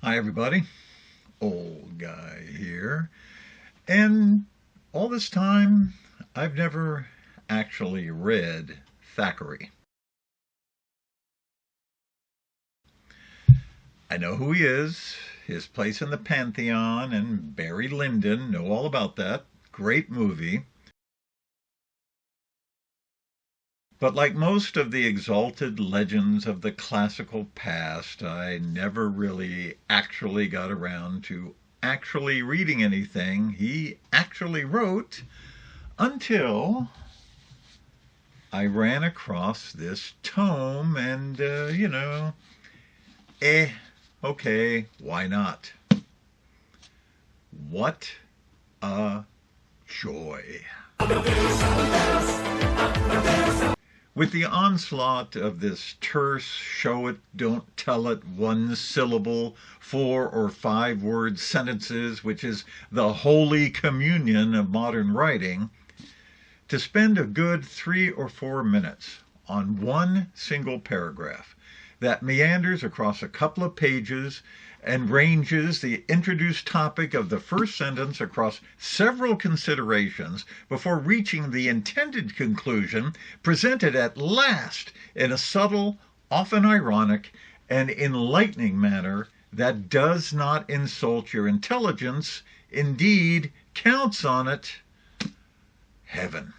Hi, everybody. Old guy here. And all this time, I've never actually read Thackeray. I know who he is, his place in the Pantheon, and Barry Lyndon, know all about that. Great movie. But like most of the exalted legends of the classical past, I never really actually got around to actually reading anything he actually wrote until I ran across this tome and, eh, okay, why not? What a joy. With the onslaught of this terse, show it, don't tell it, one syllable, 4 or 5 word sentences, which is the holy communion of modern writing, to spend a good 3 or 4 minutes on one single paragraph that meanders across a couple of pages and ranges the introduced topic of the first sentence across several considerations before reaching the intended conclusion, presented at last in a subtle, often ironic, and enlightening manner that does not insult your intelligence, indeed counts on it. Heaven.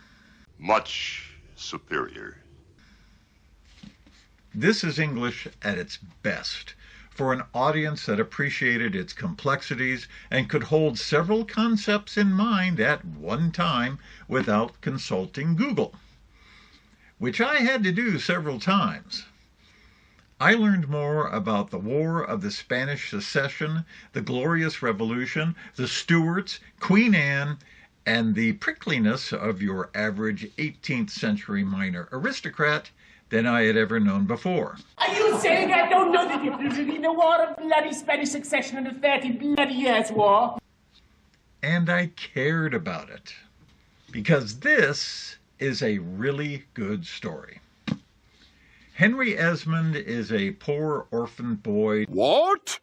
Much superior. This is English at its best, for an audience that appreciated its complexities and could hold several concepts in mind at one time without consulting Google, which I had to do several times. I learned more about the War of the Spanish Succession, the Glorious Revolution, the Stuarts, Queen Anne, and the prickliness of your average 18th century minor aristocrat than I had ever known before. Are you saying I don't know the difference between the War of bloody Spanish Succession and the 30 bloody Years' War? And I cared about it, because this is a really good story. Henry Esmond is a poor orphan boy. What?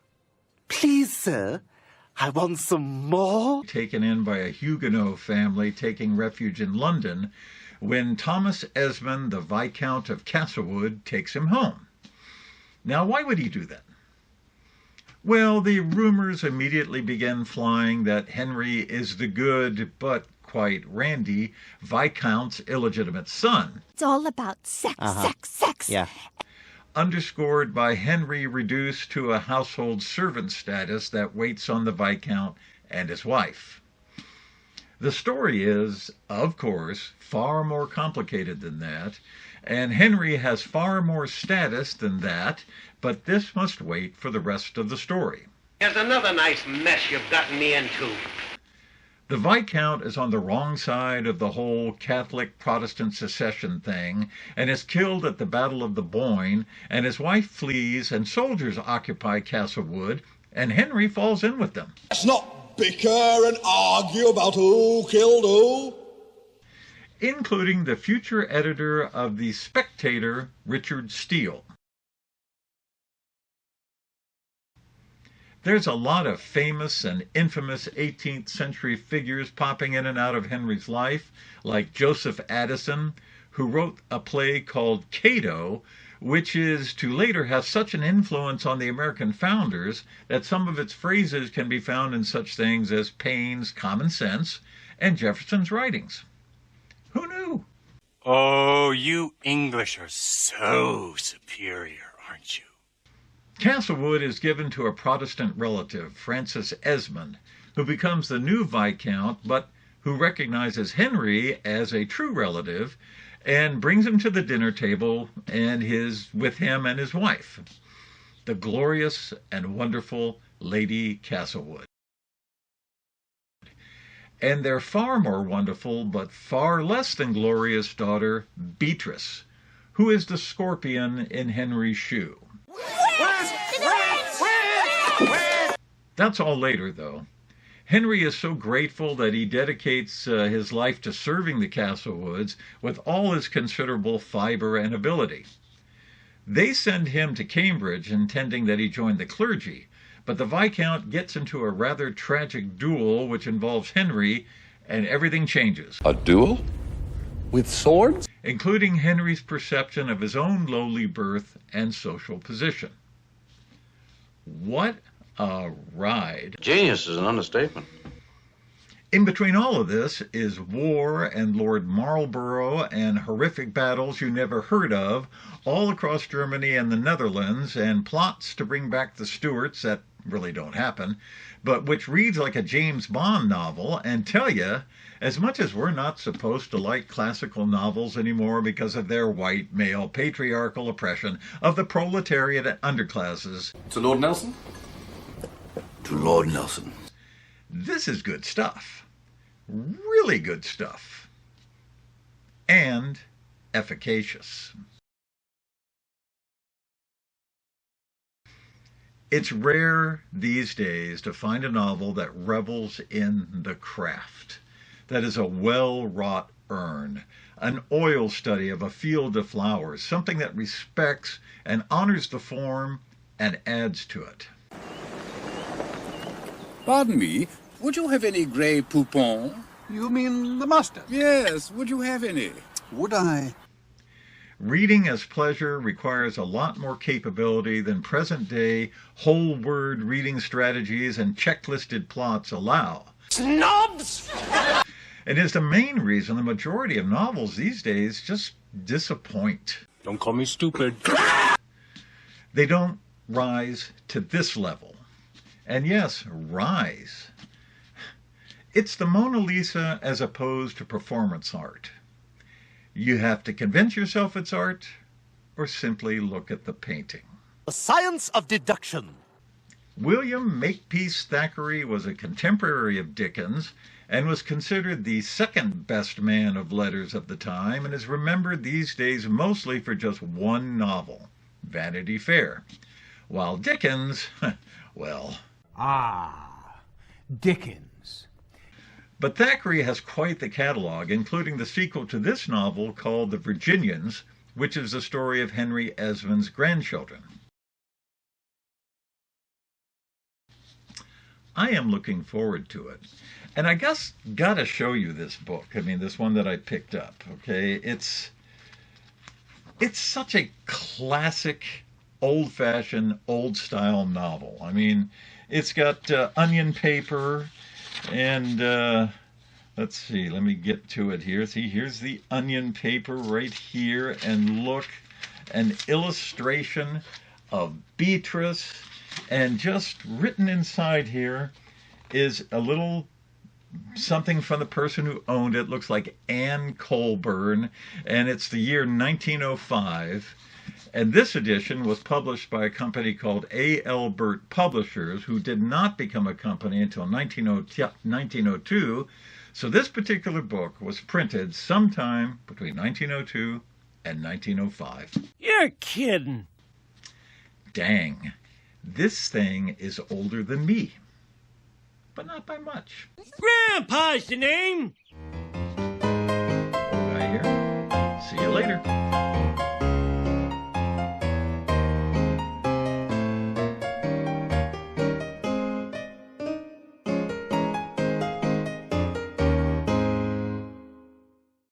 Please, sir, I want some more. Taken in by a Huguenot family taking refuge in London when Thomas Esmond, the Viscount of Castlewood, takes him home. Now, why would he do that? Well, the rumors immediately begin flying that Henry is the good, but quite randy, Viscount's illegitimate son. It's all about sex, sex. Yeah. Underscored by Henry reduced to a household servant status that waits on the Viscount and his wife. The story is, of course, far more complicated than that, and Henry has far more status than that, but this must wait for the rest of the story. Here's another nice mess you've gotten me into. The Viscount is on the wrong side of the whole Catholic-Protestant secession thing and is killed at the Battle of the Boyne, and his wife flees, and soldiers occupy Castlewood, and Henry falls in with them. Let's not bicker and argue about who killed who. Including the future editor of The Spectator, Richard Steele. There's a lot of famous and infamous 18th century figures popping in and out of Henry's life, like Joseph Addison, who wrote a play called Cato, which is to later have such an influence on the American founders that some of its phrases can be found in such things as Paine's Common Sense and Jefferson's writings. Who knew? Oh, you English are so superior, aren't you? Castlewood is given to a Protestant relative, Francis Esmond, who becomes the new Viscount, but who recognizes Henry as a true relative and brings him to the dinner table and with him and his wife, the glorious and wonderful Lady Castlewood. And their far more wonderful but far less than glorious daughter, Beatrice, who is the scorpion in Henry's shoe. That's all later, though. Henry is so grateful that he dedicates his life to serving the Castlewoods with all his considerable fiber and ability. They send him to Cambridge intending that he join the clergy, But the Viscount gets into a rather tragic duel which involves Henry, and everything changes. A duel? With swords? Including Henry's perception of his own lowly birth and social position. What a ride. Genius is an understatement. In between all of this is war and Lord Marlborough and horrific battles you never heard of all across Germany and the Netherlands, and plots to bring back the Stuarts that really don't happen, but which reads like a James Bond novel. And tell you, as much as we're not supposed to like classical novels anymore because of their white, male, patriarchal oppression of the proletariat and underclasses. To Lord Nelson? To Lord Nelson. This is good stuff. Really good stuff. And efficacious. It's rare these days to find a novel that revels in the craft, that is a well-wrought urn, an oil study of a field of flowers, something that respects and honors the form and adds to it. Pardon me, would you have any Grey Poupon? You mean the mustard? Yes, would you have any? Would I? Reading as pleasure requires a lot more capability than present-day whole-word reading strategies and checklisted plots allow. Snobs! And is the main reason the majority of novels these days just disappoint. Don't call me stupid. They don't rise to this level. And yes, rise. It's the Mona Lisa as opposed to performance art. You have to convince yourself it's art, or simply look at the painting. The science of deduction. William Makepeace Thackeray was a contemporary of Dickens and was considered the second best man of letters of the time, and is remembered these days mostly for just one novel, Vanity Fair. While Dickens, well... Ah, Dickens. But Thackeray has quite the catalog, including the sequel to this novel called The Virginians, which is the story of Henry Esmond's grandchildren. I am looking forward to it. And I guess gotta show you this book. I mean, this one that I picked up, okay? It's such a classic, old-fashioned, old-style novel. I mean, it's got onion paper, and let's see, let me get to it here. See, here's the onion paper right here, and look, an illustration of Beatrice, and just written inside here is a little something from the person who owned it. Looks like Anne Colburn, and it's the year 1905. And this edition was published by a company called A. L. Burt Publishers, who did not become a company until 1902. So this particular book was printed sometime between 1902 and 1905. You're kidding. Dang, this thing is older than me, but not by much. Grandpa's the name. Right here. See you later.